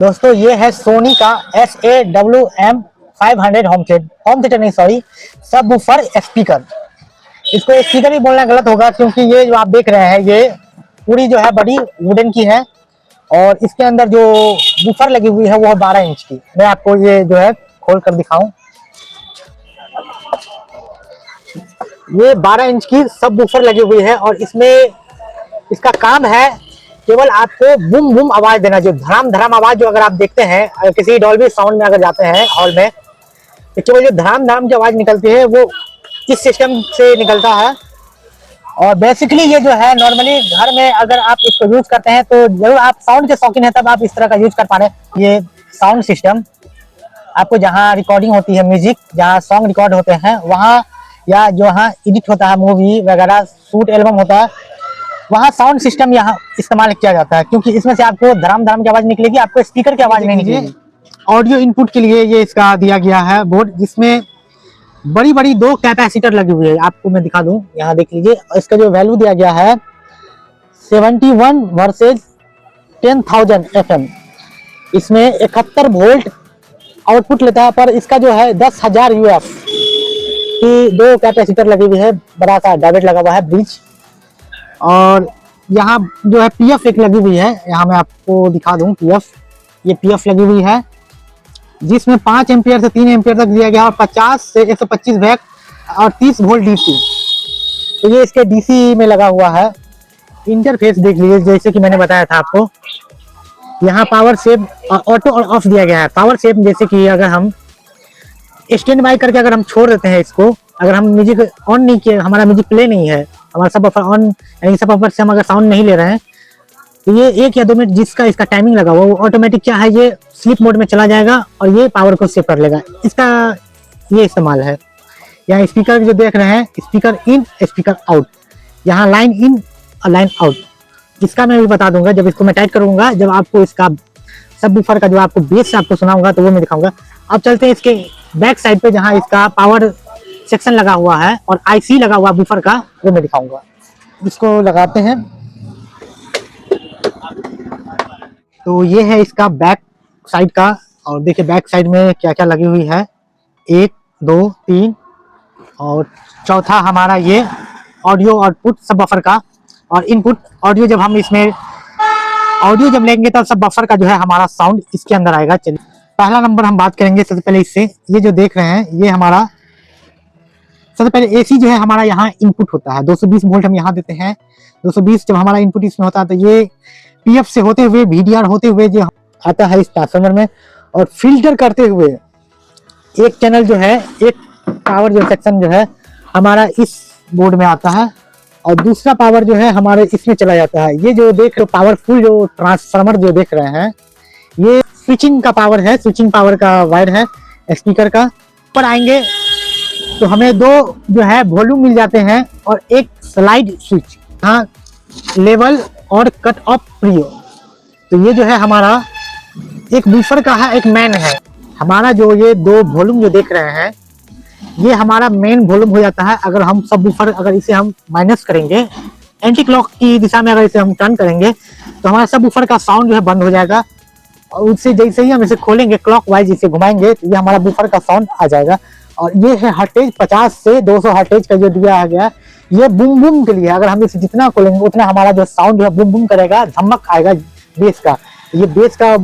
दोस्तों ये है सोनी का SAW-M500 होम थिएटर नहीं सॉरी सब वूफर स्पीकर। इसको स्पीकर ही बोलना गलत होगा क्योंकि ये जो आप देख रहे हैं ये पूरी जो है बड़ी वुडन की है और इसके अंदर जो वूफर लगी हुई है वो है 12 इंच की। मैं आपको ये जो है खोल कर दिखाऊं, ये 12 इंच की सब वूफर लगी हुई है और इसमें इसका काम है केवल आपको बूम बूम आवाज देना, जो धड़ाम धड़ाम आवाज जो अगर आप देखते हैं किसी डॉल्बी साउंड में अगर जाते हैं हॉल में तो केवल जो धड़ाम धड़ाम की आवाज निकलती है वो इस सिस्टम से निकलता है। और बेसिकली ये जो है नॉर्मली घर में अगर आप इसको यूज करते हैं तो जरूर आप साउंड के शौकीन है तब आप इस तरह का यूज कर पा रहे हैं। ये साउंड सिस्टम आपको जहाँ रिकॉर्डिंग होती है म्यूजिक, जहाँ सॉन्ग रिकॉर्ड होते हैं वहाँ या जो यहाँ एडिट होता है मूवी वगैरह शूट एल्बम होता है वहाँ साउंड सिस्टम यहाँ इस्तेमाल किया जाता है क्योंकि इसमें से आपको धड़ाम धड़ाम की आवाज निकलेगी, आपको स्पीकर की आवाज नहीं निकलेगी। ऑडियो इनपुट के लिए ये इसका दिया गया है बोर्ड जिसमें बड़ी बड़ी 2 कैपेसिटर लगी हुई है। आपको मैं दिखा दूं, यहाँ देख लीजिए इसका जो वैल्यू दिया गया है 71 वर्सेज 10,000 FM। इसमें 71 वोल्ट आउटपुट लेता है पर इसका जो है 10,000 UF की 2 कैपेसिटर लगी हुई है, बड़ा सा डायोड लगा हुआ है ब्रिज। और यहाँ जो है PF एक लगी हुई है, यहाँ मैं आपको दिखा दूं PF, ये PF लगी हुई है जिसमें 5 एम्पियर से 3 एम्पियर तक दिया गया और 50 से 125 वैट और 30 वोल्ट DC। तो ये इसके DC में लगा हुआ है। इंटरफेस देख लीजिए जैसे कि मैंने बताया था आपको, यहाँ पावर सेव ऑटो और ऑफ दिया गया है। पावर सेव जैसे कि अगर हम स्टैंड बाय करके अगर हम छोड़ देते हैं इसको, अगर हम म्यूजिक ऑन नहीं किए, हमारा म्यूजिक प्ले नहीं है, हमारा सब बफर ऑन यानी सब बफर से हम अगर साउंड नहीं ले रहे हैं तो ये 1 या 2 मिनट जिसका इसका टाइमिंग लगा हुआ वो ऑटोमेटिक क्या है ये स्लीप मोड में चला जाएगा और ये पावर को सेव कर लेगा। इसका ये इस्तेमाल है। यहाँ स्पीकर जो देख रहे हैं स्पीकर इन स्पीकर आउट, यहाँ लाइन इन और लाइन आउट, इसका मैं भी बता दूंगा जब इसको मैं टाइट करूंगा, जब आपको इसका सब वूफर का जो आपको बेस से आपको सुनाऊंगा तो वो मैं दिखाऊंगा। अब चलते हैं इसके बैक साइड पे जहाँ इसका पावर सेक्शन लगा हुआ है और IC लगा हुआ वूफर का, वो मैं दिखाऊंगा। इसको लगाते हैं तो ये है इसका बैक साइड का और देखिए बैक साइड में क्या क्या लगी हुई है, 1 2 3 और चौथा हमारा ये ऑडियो आउटपुट सब बफर का और इनपुट ऑडियो। जब हम इसमें ऑडियो जब लेंगे तब सब बफर का जो है हमारा साउंड इसके अंदर आएगा। चलिए पहला नंबर हम बात करेंगे सबसे पहले इससे। ये जो देख रहे हैं ये हमारा सबसे पहले AC जो है हमारा यहाँ इनपुट होता है 220 वोल्ट हम यहाँ देते हैं। 220 जब हमारा इनपुट इसमें होता है तो ये PF से होते हुए VDR होते हुए जो आता है इस ट्रांसफार्मर में और फिल्टर करते हुए एक चैनल जो है, एक पावर जो सेक्शन जो है हमारा इस बोर्ड में आता है और दूसरा पावर जो है हमारे इसमें चला जाता है। ये जो देख रहे हो पावरफुल जो ट्रांसफार्मर जो देख रहे हैं ये स्विचिंग का पावर है, स्विचिंग पावर का वायर है स्पीकर का। पर आएंगे तो हमें 2 जो है वॉल्यूम मिल जाते हैं और एक स्लाइड स्विच, हाँ लेवल और कट ऑफ प्रियो। तो ये जो है हमारा एक वूफर का है, एक मैन है। हमारा जो ये 2 वॉल्यूम जो देख रहे हैं ये हमारा मेन वॉल्यूम हो जाता है। अगर हम सब वूफर अगर इसे हम माइनस करेंगे एंटी क्लॉक की दिशा में, अगर इसे हम टर्न करेंगे तो हमारा सब वूफर का साउंड जो है बंद हो जाएगा और उससे जैसे ही हम इसे खोलेंगे क्लॉक वाइज इसे घुमाएंगे तो ये हमारा वूफर का साउंड आ जाएगा। और ये है हर्टेज 50 से 200 हर्टेज का जो दिया गया, ये बूम बूम के लिए। अगर हम इसे जितना खोलेंगे उतना हमारा जो साउंड जो है बूम बूम करेगा, धमक आएगा बेस का। ये बेस का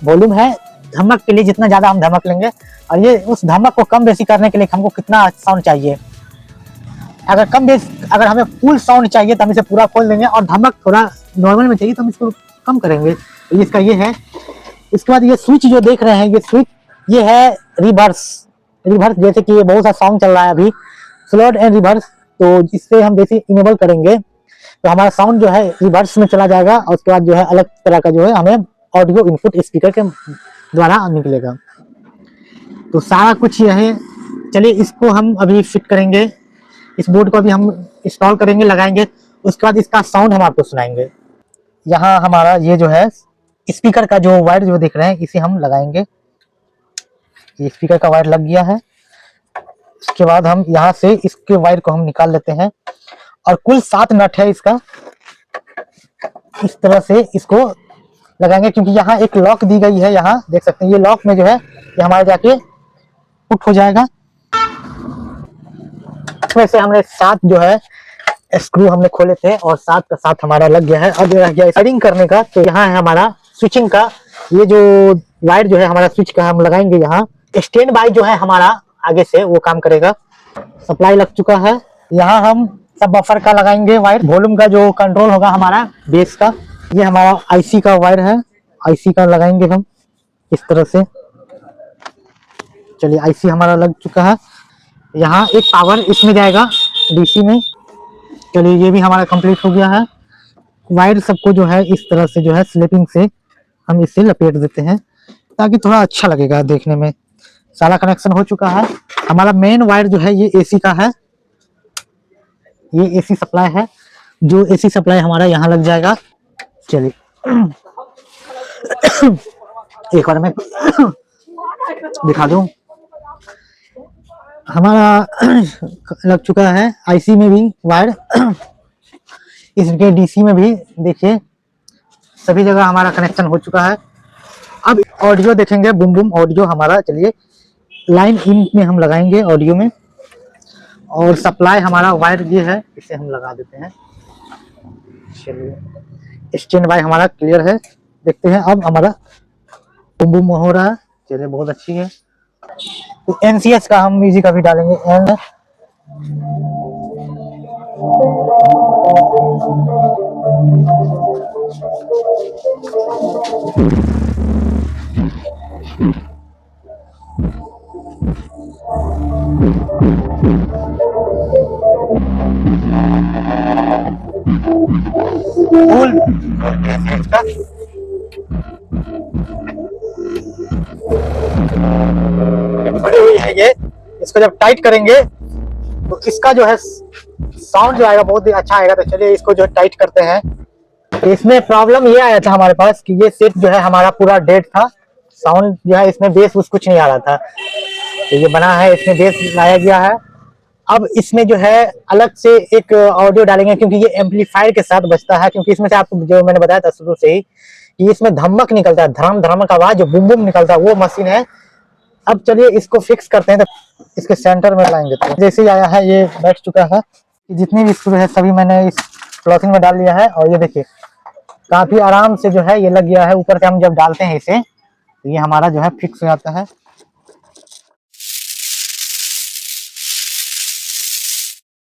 वॉल्यूम है, धमक के लिए जितना ज्यादा हम धमक लेंगे और ये उस धमक को कम बेसी करने के लिए हमको कितना साउंड चाहिए। अगर कम बेस अगर हमें फुल साउंड चाहिए तो हम इसे पूरा खोल देंगे और धमक थोड़ा नॉर्मल में चाहिए तो हम इसको कम करेंगे। तो इसका ये है। इसके बाद ये स्विच जो देख रहे हैं ये स्विच ये है रिवर्स, जैसे कि ये बहुत सा सॉन्ग चल रहा है अभी स्लोड एंड रिवर्स, तो इससे हम जैसे इनेबल करेंगे तो हमारा साउंड जो है रिवर्स में चला जाएगा और उसके बाद जो है अलग तरह का जो है हमें ऑडियो इनपुट स्पीकर के द्वारा निकलेगा। तो सारा कुछ यह है। चलिए इसको हम अभी फिट करेंगे, इस बोर्ड को अभी हम इंस्टॉल करेंगे, लगाएंगे, उसके बाद इसका साउंड हम आपको सुनाएंगे। यहाँ हमारा ये जो है स्पीकर का जो वायर जो देख रहे हैं इसे हम लगाएंगे। ये स्पीकर का वायर लग गया है। इसके बाद हम यहाँ से इसके वायर को हम निकाल लेते हैं और कुल 7 नट है इसका। इस तरह से इसको लगाएंगे, क्योंकि यहाँ एक लॉक दी गई है, यहाँ देख सकते हैं ये लॉक में जो है ये हमारे जाके पुट हो जाएगा। इसमें से हमने 7 जो है स्क्रू हमने खोले थे और 7 का 7 हमारा लग गया है। अब रह गया वायरिंग करने का, तो यहाँ है हमारा स्विचिंग का, ये जो वायर जो है हमारा स्विच का हम लगाएंगे यहाँ। स्टैंड बाय जो है हमारा आगे से वो काम करेगा। सप्लाई लग चुका है, यहाँ हम सब बफर का लगाएंगे वायर। वॉल्यूम का जो कंट्रोल होगा हमारा बेस का, ये हमारा आईसी का वायर है, आईसी का लगाएंगे हम इस तरह से। चलिए आईसी हमारा लग चुका है। यहाँ एक पावर इसमें जाएगा डीसी में। चलिए ये भी हमारा कंप्लीट हो गया है। वायर सबको जो है इस तरह से जो है स्लिपिंग से हम इसे लपेट देते हैं ताकि थोड़ा अच्छा लगेगा देखने में। सारा कनेक्शन हो चुका है। हमारा मेन वायर जो है ये एसी का है, ये एसी सप्लाई है, जो एसी सप्लाई हमारा यहाँ लग जाएगा। चलिए एक बार मैं दिखा दूं, हमारा लग चुका है आईसी में भी वायर, इसके डीसी में भी देखिए सभी जगह हमारा कनेक्शन हो चुका है। अब ऑडियो देखेंगे, बूम बूम ऑडियो हमारा। चलिए लाइन इन में हम लगाएंगे ऑडियो में, और सप्लाई हमारा वायर ये है, इसे हम लगा देते हैं। चलिए स्टैंड बाय हमारा क्लियर है, देखते हैं अब हमारा बूम बूम हो रहा है। चलिए बहुत अच्छी है। तो एनसीएस का हम म्यूजिक अभी डालेंगे एन। बड़ी हुई है ये, इसको जब टाइट करेंगे तो इसका जो है साउंड जो आएगा बहुत ही अच्छा आएगा। तो चलिए इसको जो टाइट करते हैं। तो इसमें प्रॉब्लम ये आया था हमारे पास कि ये सेट जो है हमारा पूरा डेड था, साउंड जो है इसमें बेस कुछ नहीं आ रहा था। तो ये बना है, इसमें बेस लाया गया है। अब इसमें जो है अलग से एक ऑडियो डालेंगे, क्योंकि ये एम्पलीफायर के साथ बजता है। क्योंकि इसमें से आपको जो मैंने बताया था शुरू से ही कि इसमें धमक निकलता है, धड़म धड़म का आवाज जो बूम बूम निकलता है, वो मशीन है। अब चलिए इसको फिक्स करते हैं, तो इसके सेंटर में लाएंगे। तो जैसे ही आया है ये बैठ चुका है। जितनी भी स्क्रू है सभी मैंने इस क्लॉथिंग में डाल लिया है, और ये देखिए काफी आराम से जो है ये लग गया है। ऊपर से हम जब डालते हैं इसे तो ये हमारा जो है फिक्स हो जाता है।